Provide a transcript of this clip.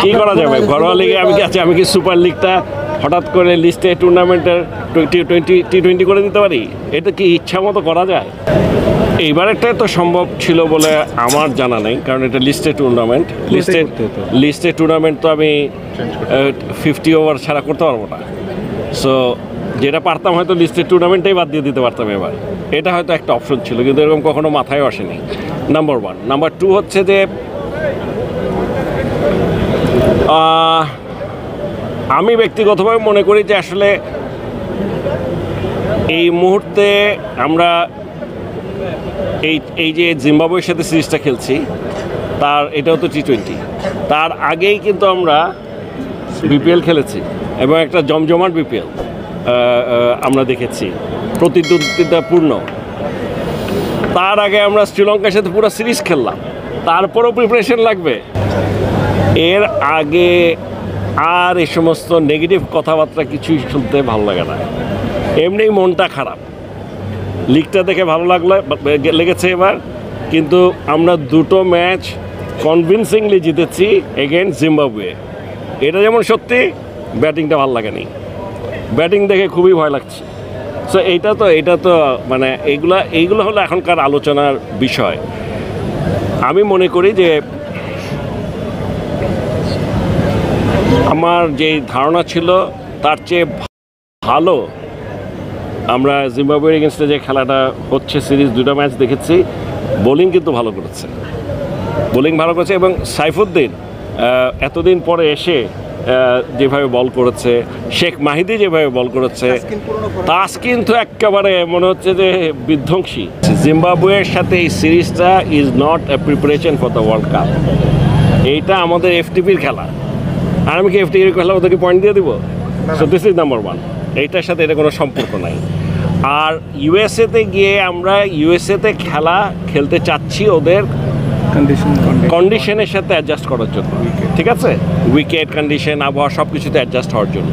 কি করা যাবে ঘরোয়া লিগে আমি কি সুপার লিগটা হঠাৎ করে লিস্টে টুর্নামেন্টের টি20 করে দিতে পারি? এটা কি ইচ্ছা মতো করা যায়? এইবারেরটা তো সম্ভব ছিল বলে আমার জানা নেই, কারণ এটা লিস্টেড টুর্নামেন্ট। লিস্টেড টুর্নামেন্ট তো আমি 50 ওভার ছাড়া করতে পারবো না। সো যেটা পারতাম হয়তো লিস্টেড টুর্নামেন্টেই বাদ দিয়ে দিতে পারতাম এবার। এটা হয়তো একটা অপশন ছিল, কিন্তু এরকম কখনো মাথায় আসেনি। নাম্বার 1। নাম্বার 2 হচ্ছে যে আমি ব্যক্তিগতভাবে মনে করি যে আসলে এই মুহূর্তে আমরা এই যে জিম্বাবুয়ের সাথে সিরিজটা খেলছি, তার এটাও তো টি20, তার আগেই কিন্তু আমরা বিপিএল খেলেছি এবং একটা জমজমাট বিপিএল আমরা দেখেছি, প্রতিদ্বন্দ্বিতাপূর্ণ। তার আগে আমরা শ্রীলঙ্কার সাথে পুরো সিরিজ খেললাম, তারপরও প্রিপারেশন লাগবে। এর আগে আর এই সমস্ত নেগেটিভ কথাবার্তা কিছুই শুনতে ভালো লাগে না, এমনি মনটা খারাপ। লিগটা দেখে ভালো লেগেছে এবার, কিন্তু আমরা 2টো ম্যাচ কনভিনসিংলি জিতেছি এগেইনস্ট জিম্বাবুয়ে। এটা যেমন সত্যি, ব্যাটিংটা ভালো লাগেনি, ব্যাটিং দেখে খুবই ভয় লাগছে। সো এইটা তো মানে এইগুলো হলো এখনকার আলোচনার বিষয়। আমি মনে করি যে আমার যে ধারণা ছিল তার চেয়ে ভালো আমরা জিম্বাবুয়ের এগেনস্টে যে খেলাটা হচ্ছে, সিরিজ 2টা ম্যাচ দেখেছি, বোলিং কিন্তু ভালো করেছে, এবং সাইফুদ্দিন এতদিন পরে এসে যেভাবে বল করেছে, শেখ মাহিদি যেভাবে বল করেছে, তাসকিন তো একেবারে মনে হচ্ছে যে বিধ্বংসী। জিম্বাবুয়ের সাথে এই সিরিজটা is not a preparation for the world cup. এইটা আমাদের এফটিপির খেলা, আর আমি কি এফটিপির খেলা ওদেরকে পয়েন্ট দিয়ে দিব? So this is number 1। এইটার সাথে এটা কোনো সম্পর্ক নাই। আর ইউএসএতে গিয়ে আমরা ইউএসএতে খেলতে চাচ্ছি ওদের কন্ডিশনের সাথে অ্যাডজাস্ট করার জন্য, ঠিক আছে? উইকেট কন্ডিশন, আবহাওয়া সব কিছুতে অ্যাডজাস্ট হওয়ার জন্য।